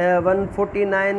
149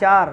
4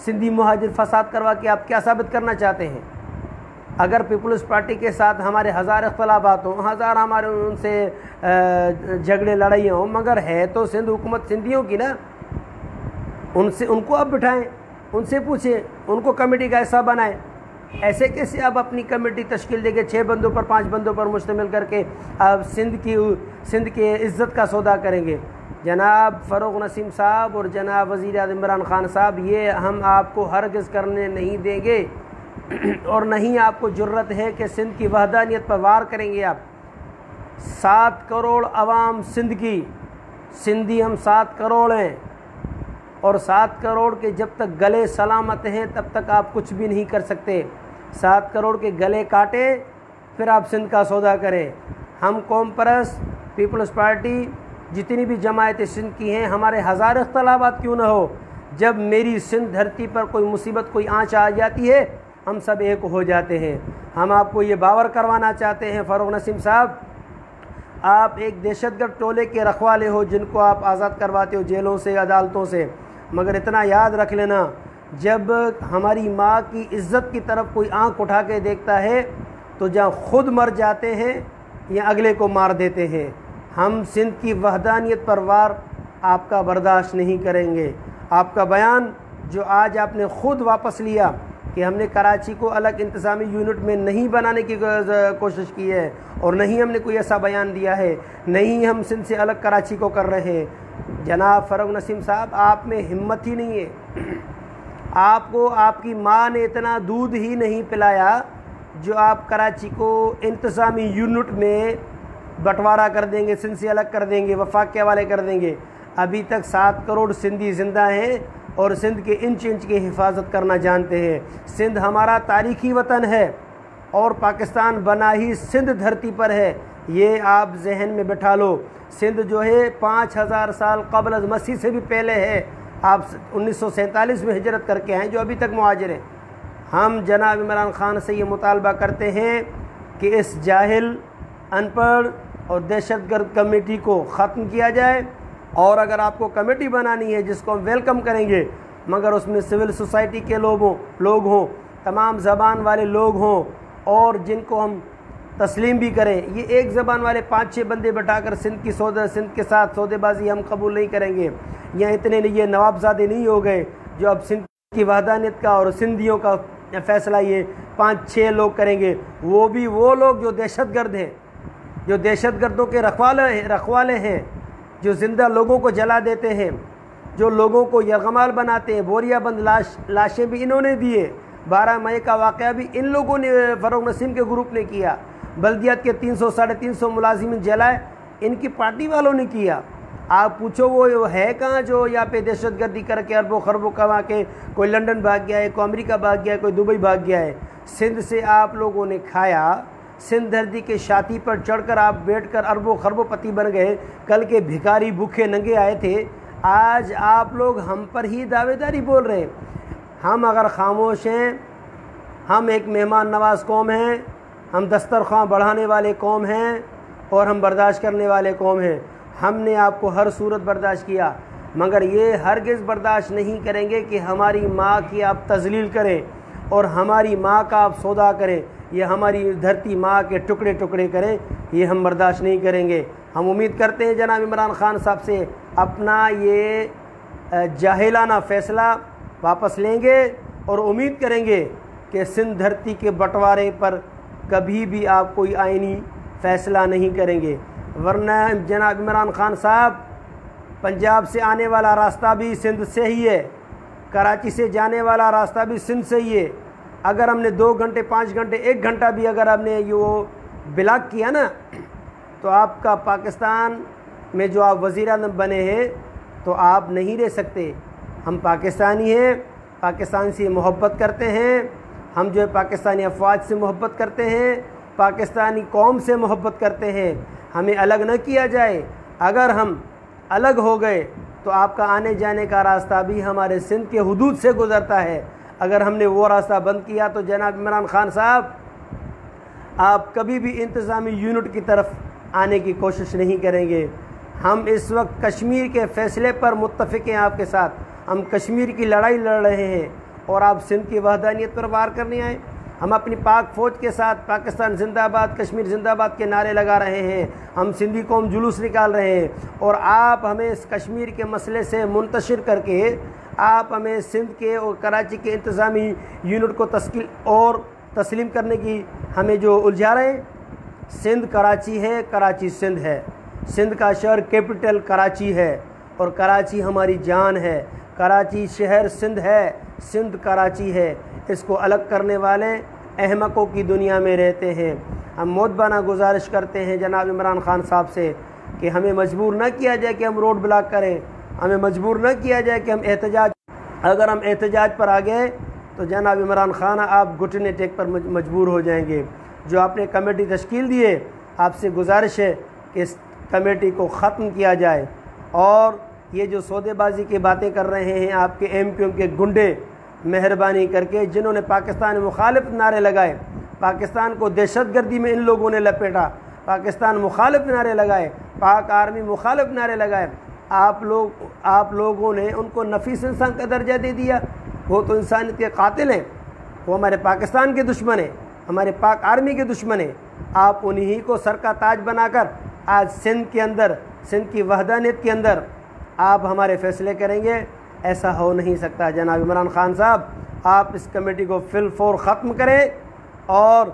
سندھی مہاجر فساد کروا کے آپ کیا ثابت کرنا چاہتے ہیں؟ اگر پیپلز پارٹی کے ساتھ ہمارے ہزار اختلافات ہوں، ہزار ہمارے ان سے جھگڑے لڑائیاں ہوں، مگر ہے تو سندھ حکومت سندھیوں کی نا، ان کو آپ بٹھائیں، ان سے پوچھیں، ان کو کمیٹی کا حصہ بنائیں۔ ایسے کیسے آپ اپنی کمیٹی تشکیل دے کے 6 بندوں پر 5 بندوں پر مشتمل کر کے آپ سندھ کے عزت کا سودا کریں گے؟ جناب فروغ نسیم صاحب اور جناب وزیر اعظم عمران خان صاحب، یہ ہم آپ کو ہرگز کرنے نہیں دیں گے، اور نہیں آپ کو جرت ہے کہ سندھ کی وحدانیت پر وار کریں گے آپ۔ 7 کروڑ عوام سندھ کی، سندھی ہم 7 کروڑ ہیں، اور 7 کروڑ کے جب تک گلے سلامت ہیں تب تک آپ کچھ بھی نہیں کر سکتے۔ 7 کروڑ کے گلے کاٹے پھر آپ سندھ کا سودا کریں۔ ہم قوم پرست پیپلز پارٹی جتنی بھی جماعتیں سندھ کی ہیں، ہمارے ہزار اختلافات کیوں نہ ہو، جب میری سندھ دھرتی پر کوئی مصیبت کوئی آنچ آ جاتی ہے ہم سب ایک ہو جاتے ہیں۔ ہم آپ کو یہ باور کروانا چاہتے ہیں فروغ نسیم صاحب، آپ ایک دہشت گرد ٹولے کے رکھوالے ہو جن کو آپ آزاد کرواتے ہو جیلوں سے، عدالتوں سے، مگر اتنا یاد رکھ لینا، جب ہماری ماں کی عزت کی طرف کوئی آنکھ اٹھا کے دیکھتا ہے تو جہاں خود مر جاتے ہیں یا اگلے کو مار دیتے ہیں۔ ہم سندھ کی وحدانیت پر وار آپ کا برداشت نہیں کریں گے۔ آپ کا بیان جو آج آپ نے خود واپس لیا کہ ہم نے کراچی کو الگ انتظامی یونٹ میں نہیں بنانے کی کوشش کی ہے، اور نہیں ہم نے کوئی ایسا بیان دیا ہے، نہیں ہم سندھ سے الگ کراچی کو کر رہے ہیں۔ جناب فروغ نسیم صاحب، آپ میں ہمت ہی نہیں ہے، آپ کو آپ کی ماں نے اتنا دودھ ہی نہیں پلایا جو آپ کراچی کو انتظامی یونٹ میں بٹوارا کر دیں گے، سندھ سے الگ کر دیں گے، وفاق کے حوالے کر دیں گے۔ ابھی تک 7 کروڑ سندھی زندہ ہیں اور سندھ کے انچ انچ کی حفاظت کرنا جانتے ہیں۔ سندھ ہمارا تاریخی وطن ہے اور پاکستان بنا ہی سندھ دھرتی پر ہے، یہ آپ ذہن میں بٹھا لو۔ سندھ جو ہے 5000 سال قبل از مسیح سے بھی پہلے ہے، آپ 1947 میں ہجرت کر کے آئے جو ابھی تک مہاجر ہیں۔ ہم جناب عمران خان سے یہ مطالبہ کرتے ہیں کہ اس جاہل، ان پڑھ اور دہشت گرد کمیٹی کو ختم کیا جائے، اور اگر آپ کو کمیٹی بنانی ہے جس کو ہم ویلکم کریں گے، مگر اس میں سول سوسائٹی کے لوگ ہوں، تمام زبان والے لوگ ہوں، اور جن کو ہم تسلیم بھی کریں۔ یہ ایک زبان والے 5-6 بندے بٹھا کر سندھ کے ساتھ سودے بازی ہم قبول نہیں کریں گے۔ یا اتنے یہ نوابزادے نہیں ہو گئے جو اب سندھ کی وحدانیت کا اور سندھیوں کا فیصلہ یہ 5-6 لوگ کریں گے، وہ بھی وہ لوگ جو دہشت گرد ہیں، جو دہشت گردوں کے رکھوالے ہیں، جو زندہ لوگوں کو جلا دیتے ہیں، جو لوگوں کو یرغمال بناتے ہیں۔ بوریا بند لاشیں بھی انہوں نے دیے۔ 12 مئی کا واقعہ بھی ان لوگوں نے، فروغ نسیم کے گروپ نے کیا۔ بلدیات کے 300-350 ملازمین جلائے، ان کی پارٹی والوں نے کیا۔ آپ پوچھو وہ ہے کہاں جو یہاں پہ دہشت گردی کر کے اربوں خربوں کما کے کوئی لنڈن بھاگ گیا ہے، کوئی امریکہ بھاگ گیا ہے، کوئی دبئی بھاگ گیا ہے۔ سندھ سے آپ لوگوں نے کھایا، سندھ دھرتی کے چھاتی پر چڑھ کر آپ بیٹھ کر اربوں خربوں پتی بن گئے۔ کل کے بھکاری بھوکے ننگے آئے تھے، آج آپ لوگ ہم پر ہی دعوے داری بول رہے ہیں۔ ہم اگر خاموش ہیں، ہم ایک مہمان نواز قوم ہیں، ہم دسترخواں بڑھانے والے قوم ہیں، اور ہم برداشت کرنے والے قوم ہیں۔ ہم نے آپ کو ہر صورت برداشت کیا، مگر یہ ہرگز برداشت نہیں کریں گے کہ ہماری ماں کی آپ تذلیل کریں اور ہماری ماں کا آپ سودا کریں، یہ ہماری دھرتی ماں کے ٹکڑے ٹکڑے کریں، یہ ہم برداشت نہیں کریں گے۔ ہم امید کرتے ہیں جناب عمران خان صاحب سے اپنا یہ جاہلانہ فیصلہ واپس لیں گے، اور امید کریں گے کہ سندھ دھرتی کے بٹوارے پر کبھی بھی آپ کوئی آئینی فیصلہ نہیں کریں گے۔ ورنہ جناب عمران خان صاحب، پنجاب سے آنے والا راستہ بھی سندھ سے ہی ہے، کراچی سے جانے والا راستہ بھی سندھ سے ہی ہے۔ اگر ہم نے 2 گھنٹے 5 گھنٹے 1 گھنٹہ بھی اگر ہم نے وہ بلاک کیا نا، تو آپ کا پاکستان میں جو آپ وزیر اعظم بنے ہیں تو آپ نہیں رہ سکتے۔ ہم پاکستانی ہیں، پاکستان سے محبت کرتے ہیں، ہم جو ہے پاکستانی افواج سے محبت کرتے ہیں، پاکستانی قوم سے محبت کرتے ہیں۔ ہمیں الگ نہ کیا جائے، اگر ہم الگ ہو گئے تو آپ کا آنے جانے کا راستہ بھی ہمارے سندھ کے حدود سے گزرتا ہے۔ اگر ہم نے وہ راستہ بند کیا تو جناب عمران خان صاحب، آپ کبھی بھی انتظامی یونٹ کی طرف آنے کی کوشش نہیں کریں گے۔ ہم اس وقت کشمیر کے فیصلے پر متفق ہیں آپ کے ساتھ، ہم کشمیر کی لڑائی لڑ رہے ہیں، اور آپ سندھ کی وحدانیت پر وار کرنے آئے؟ ہم اپنی پاک فوج کے ساتھ پاکستان زندہ آباد، کشمیر زندہ آباد کے نعرے لگا رہے ہیں، ہم سندھی قوم جلوس نکال رہے ہیں، اور آپ ہمیں اس کشمیر کے مسئلے سے منتشر کر کے آپ ہمیں سندھ کے اور کراچی کے انتظامی یونٹ کو تشکیل اور تسلیم کرنے کی ہمیں جو الجھا رہے ہیں۔ سندھ کراچی ہے، کراچی سندھ ہے، سندھ کا شہر کیپٹل کراچی ہے اور کراچی ہماری جان ہے، کراچی شہر سندھ ہے، سندھ کراچی ہے۔ اس کو الگ کرنے والے احمقوں کی دنیا میں رہتے ہیں۔ ہم مودبانہ گزارش کرتے ہیں جناب عمران خان صاحب سے کہ ہمیں مجبور نہ کیا جائے کہ ہم روڈ بلاک کریں، ہمیں مجبور نہ کیا جائے کہ ہم احتجاج، اگر ہم احتجاج پر آ گئے تو جناب عمران خان آپ گھٹنے ٹیک پر مجبور ہو جائیں گے۔ جو آپ نے کمیٹی تشکیل دی ہے، آپ سے گزارش ہے کہ اس کمیٹی کو ختم کیا جائے، اور یہ جو سودے بازی کی باتیں کر رہے ہیں آپ کے ایم کیو ایم کے گنڈے، مہربانی کر کے جنہوں نے پاکستان مخالف نعرے لگائے، پاکستان کو دہشت گردی میں ان لوگوں نے لپیٹا، پاکستان مخالف نعرے لگائے، پاک آرمی مخالف نعرے لگائے، آپ لوگوں نے ان کو نفیس انسان کا درجہ دے دیا۔ وہ تو انسانیت کے قاتل ہیں، وہ ہمارے پاکستان کے دشمن ہیں، ہمارے پاک آرمی کے دشمن ہیں۔ آپ انہی کو سر کا تاج بنا کر آج سندھ کے اندر، سندھ کی وحدانیت کے اندر آپ ہمارے فیصلے کریں گے؟ ایسا ہو نہیں سکتا۔ جناب عمران خان صاحب، آپ اس کمیٹی کو فی الفور ختم کریں اور